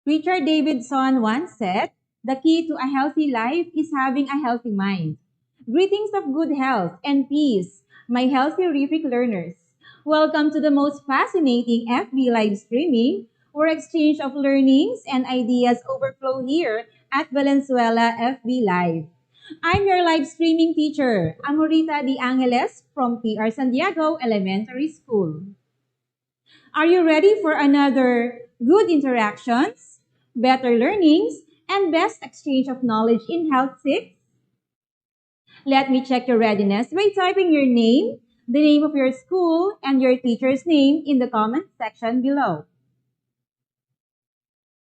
Richard Davidson once said, "The key to a healthy life is having a healthy mind." Greetings of good health and peace, my healthy Rific learners. Welcome to the most fascinating FB live streaming, where exchange of learnings and ideas overflow here at Valenzuela FB Live. I'm your live streaming teacher, Amorita De Angeles from PR San Diego Elementary School. Are you ready for another good interactions, better learnings, and best exchange of knowledge in Health 6? Let me check your readiness by typing your name, the name of your school, and your teacher's name in the comment section below.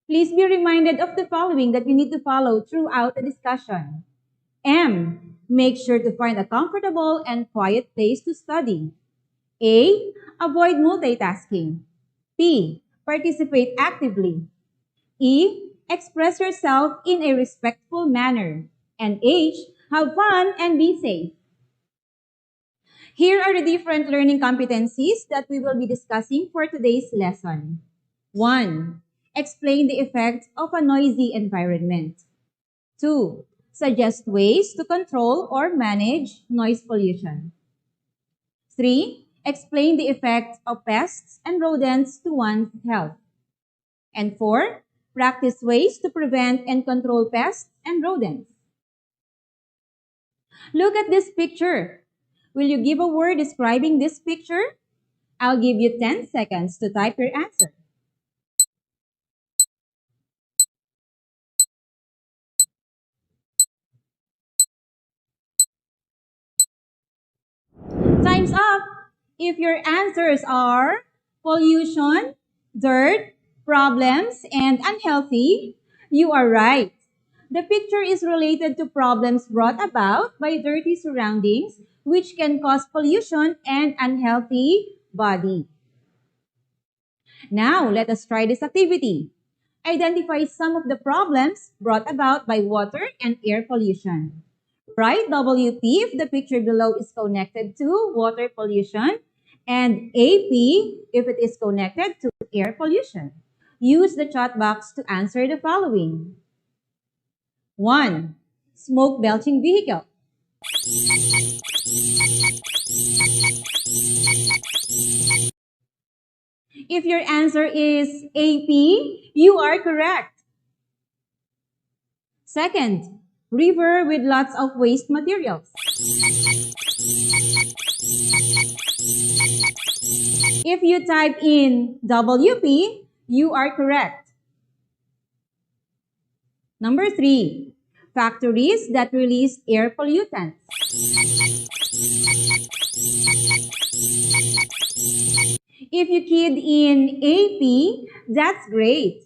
Please be reminded of the following that you need to follow throughout the discussion. M. Make sure to find a comfortable and quiet place to study. A. Avoid multitasking. B. Participate actively. E. Express yourself in a respectful manner. And H. Have fun and be safe. Here are the different learning competencies that we will be discussing for today's lesson. 1. Explain the effects of a noisy environment. 2. Suggest ways to control or manage noise pollution. 3. Explain the effects of pests and rodents to one's health. And 4. Practice ways to prevent and control pests and rodents. Look at this picture. Will you give a word describing this picture? I'll give you 10 seconds to type your answer. Time's up! If your answers are pollution, dirt, problems, and unhealthy, you are right. The picture is related to problems brought about by dirty surroundings, which can cause pollution and unhealthy body. Now, let us try this activity. Identify some of the problems brought about by water and air pollution. Write WP if the picture below is connected to water pollution and AP if it is connected to air pollution. Use the chat box to answer the following. 1. Smoke belching vehicle. If your answer is AP, you are correct. Second, river with lots of waste materials. If you type in WP, you are correct. Number 3, factories that release air pollutants. If you keyed in AP, that's great.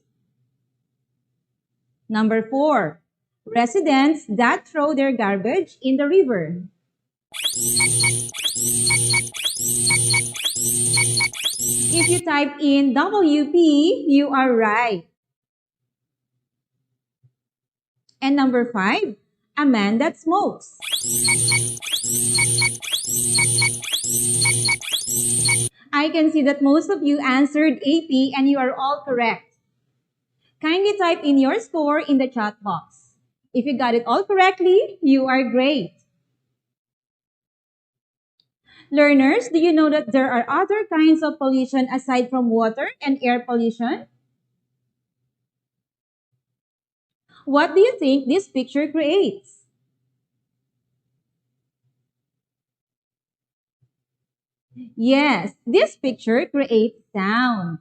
Number 4, residents that throw their garbage in the river. If you type in WP, you are right. And number 5, a man that smokes. I can see that most of you answered AP and you are all correct. Kindly type in your score in the chat box. If you got it all correctly, you are great. Learners, do you know that there are other kinds of pollution aside from water and air pollution? What do you think this picture creates? Yes, this picture creates sound.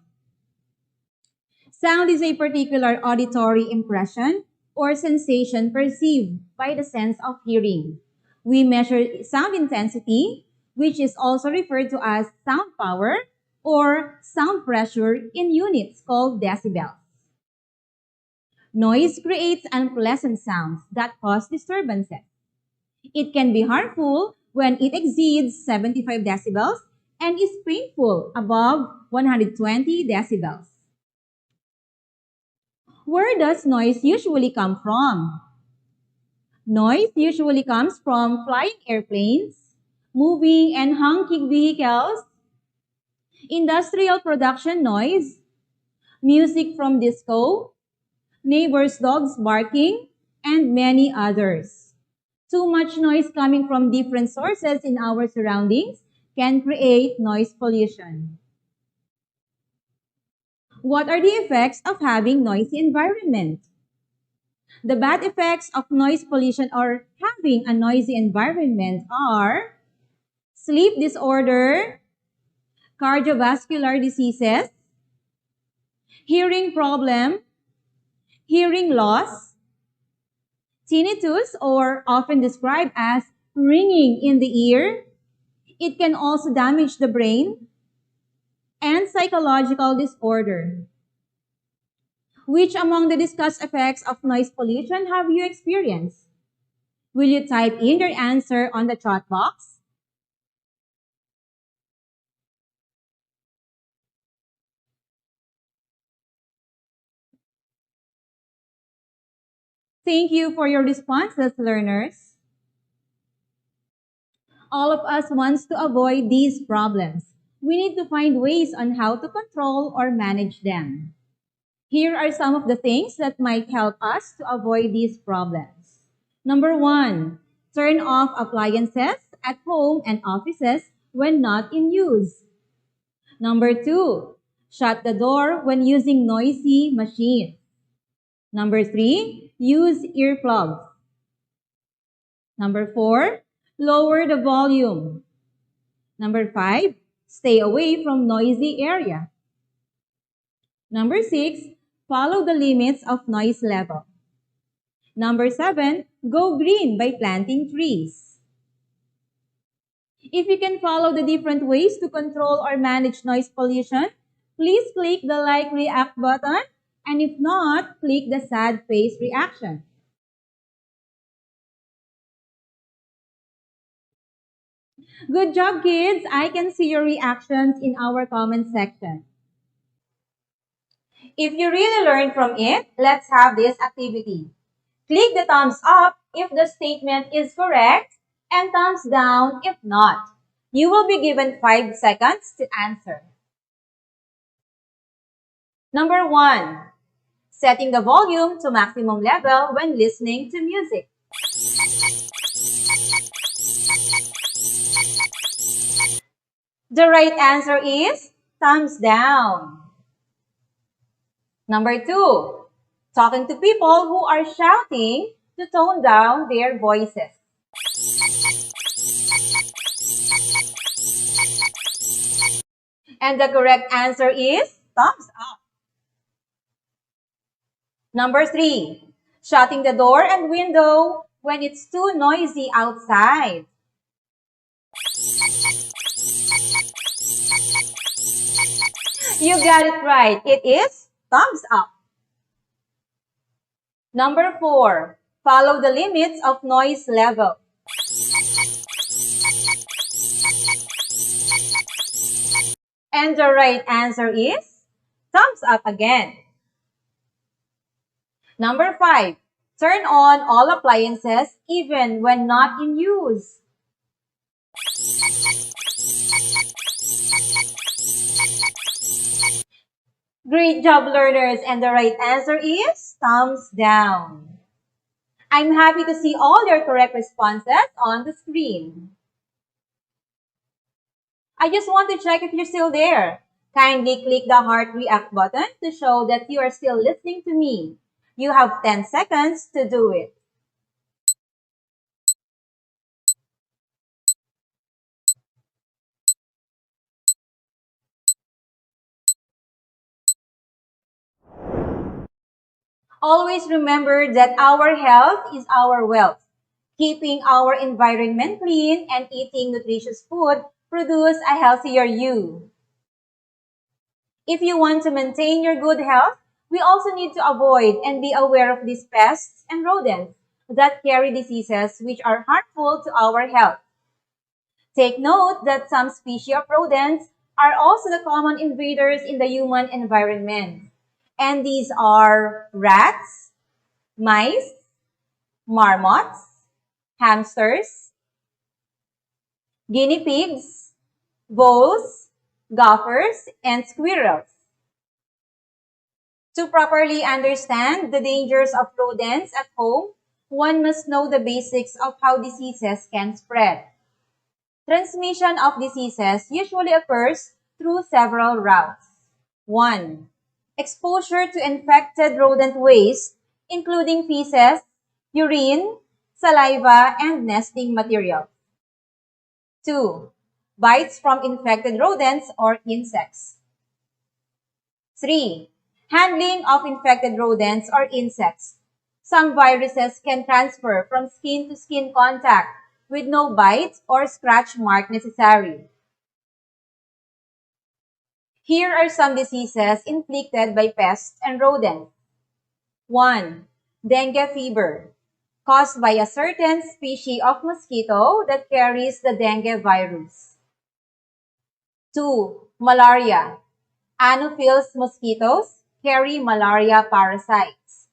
Sound is a particular auditory impression or sensation perceived by the sense of hearing. We measure sound intensity, which is also referred to as sound power or sound pressure in units called decibels. Noise creates unpleasant sounds that cause disturbances. It can be harmful when it exceeds 75 decibels and is painful above 120 decibels. Where does noise usually come from? Noise usually comes from flying airplanes, moving and honking vehicles, industrial production noise, music from disco, neighbors' dogs barking, and many others. Too much noise coming from different sources in our surroundings can create noise pollution. What are the effects of having noisy environment? The bad effects of noise pollution or having a noisy environment are sleep disorder, cardiovascular diseases, hearing problem, hearing loss, tinnitus, or often described as ringing in the ear. It can also damage the brain, and psychological disorder. Which among the discussed effects of noise pollution have you experienced? Will you type in your answer on the chat box? Thank you for your responses, learners. All of us wants to avoid these problems. We need to find ways on how to control or manage them. Here are some of the things that might help us to avoid these problems. Number one, turn off appliances at home and offices when not in use. Number two, shut the door when using noisy machines. Number three, use earplugs. Number four, lower the volume. Number five, stay away from noisy area. Number six, follow the limits of noise level. Number seven, go green by planting trees. If you can follow the different ways to control or manage noise pollution, please click the like react button, and if not, click the sad face reaction. Good job, kids! I can see your reactions in our comment section. If you really learned from it, let's have this activity. Click the thumbs up if the statement is correct and thumbs down if not. You will be given 5 seconds to answer. Number 1. Setting the volume to maximum level when listening to music. The right answer is thumbs down. Number 2. Talking to people who are shouting to tone down their voices. And the correct answer is thumbs up. Number 3. Shutting the door and window when it's too noisy outside. You got it right. It is thumbs up. Number 4. Follow the limits of noise level. And the right answer is thumbs up again. Number 5. Turn on all appliances even when not in use. Great job, learners, and the right answer is thumbs down. I'm happy to see all your correct responses on the screen. I just want to check if you're still there. Kindly click the heart react button to show that you are still listening to me. You have 10 seconds to do it. Always remember that our health is our wealth. Keeping our environment clean and eating nutritious food produce a healthier you. If you want to maintain your good health, we also need to avoid and be aware of these pests and rodents that carry diseases which are harmful to our health. Take note that some species of rodents are also the common invaders in the human environment. And these are rats, mice, marmots, hamsters, guinea pigs, voles, gophers, and squirrels. To properly understand the dangers of rodents at home, one must know the basics of how diseases can spread. Transmission of diseases usually occurs through several routes. 1. Exposure to infected rodent waste, including feces, urine, saliva, and nesting material. 2. Bites from infected rodents or insects. 3. Handling of infected rodents or insects. Some viruses can transfer from skin-to-skin contact with no bite or scratch mark necessary. Here are some diseases inflicted by pests and rodents. 1. Dengue fever, caused by a certain species of mosquito that carries the dengue virus. 2. Malaria. Anopheles mosquitoes carry malaria parasites.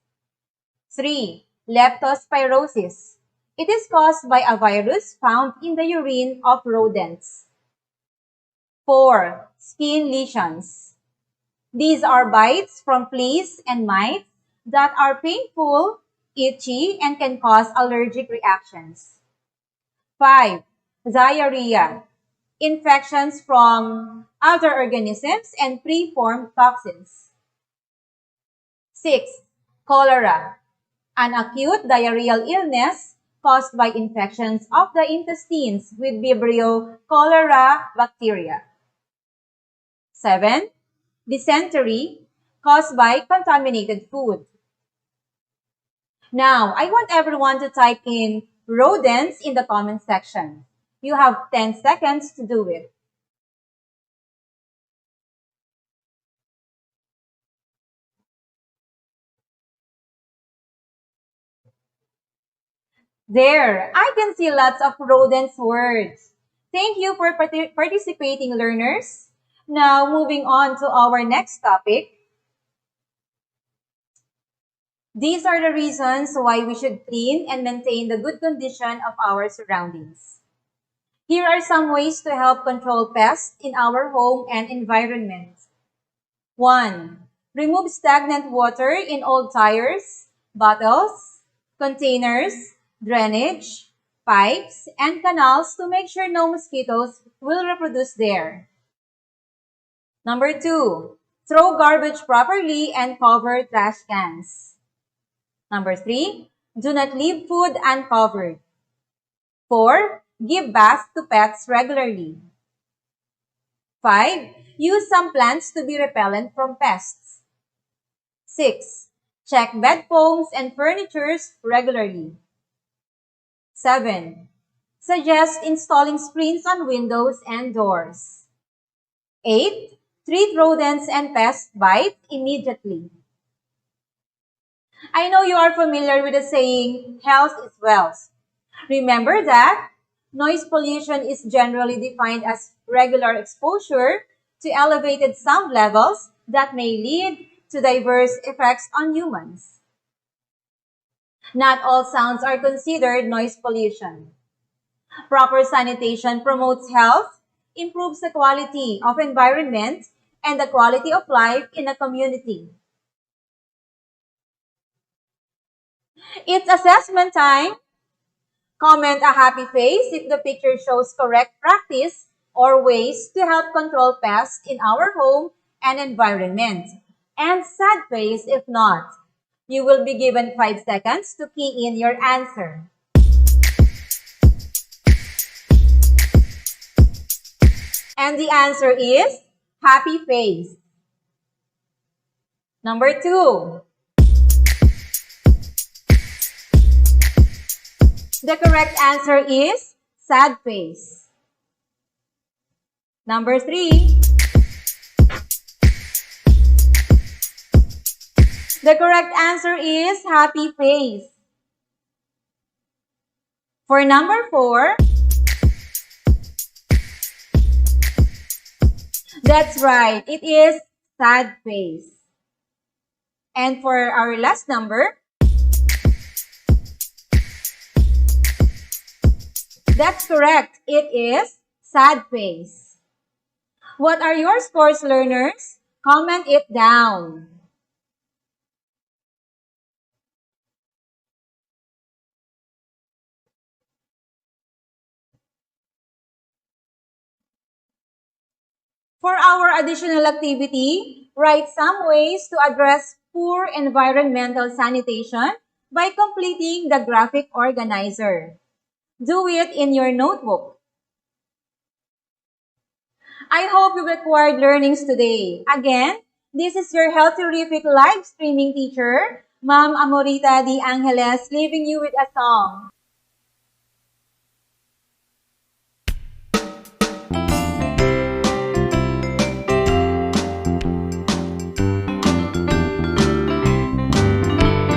3. Leptospirosis. It is caused by a virus found in the urine of rodents. 4. Skin lesions. These are bites from fleas and mites that are painful, itchy, and can cause allergic reactions. 5. Diarrhea. Infections from other organisms and preformed toxins. 6. Cholera. An acute diarrheal illness caused by infections of the intestines with Vibrio cholera bacteria. 7. Dysentery, caused by contaminated food. Now, I want everyone to type in rodents in the comment section. You have 10 seconds to do it. There, I can see lots of rodents words. Thank you for participating, learners. Now, moving on to our next topic. These are the reasons why we should clean and maintain the good condition of our surroundings. Here are some ways to help control pests in our home and environment. 1. Remove stagnant water in old tires, bottles, containers, drainage, pipes, and canals to make sure no mosquitoes will reproduce there. Number 2. Throw garbage properly and cover trash cans. Number 3. Do not leave food uncovered. 4. Give baths to pets regularly. 5. Use some plants to be repellent from pests. 6. Check bed foams and furnitures regularly. 7. Suggest installing screens on windows and doors. 8. Treat rodents and pest bites immediately. I know you are familiar with the saying, health is wealth. Remember that noise pollution is generally defined as regular exposure to elevated sound levels that may lead to diverse effects on humans. Not all sounds are considered noise pollution. Proper sanitation promotes health, improves the quality of environment, and the quality of life in a community. It's assessment time. Comment a happy face if the picture shows correct practice or ways to help control pests in our home and environment. And sad face if not. You will be given 5 seconds to key in your answer. And the answer is happy face. Number 2. The correct answer is sad face. Number 3. The correct answer is happy face. For number 4, that's right, it is sad face. And for our last number, that's correct, it is sad face. What are your scores, learners? Comment it down. For our additional activity, write some ways to address poor environmental sanitation by completing the graphic organizer. Do it in your notebook. I hope you've acquired learnings today. Again, this is your Healthy-rific live streaming teacher, Ma'am Amorita D. Angeles, leaving you with a song.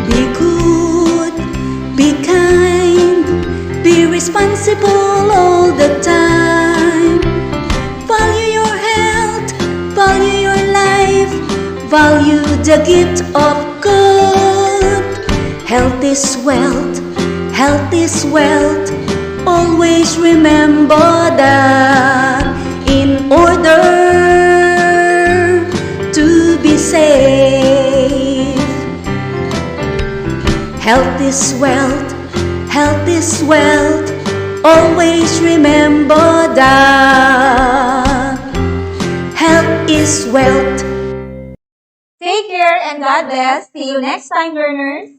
Be good, be kind, be responsible all the time. Value your health, value your life, value the gift of good. Health is wealth, health is wealth. Always remember that in order to be safe. Health is wealth, health is wealth. Always remember that health is wealth. Take care and God bless. See you next time, learners.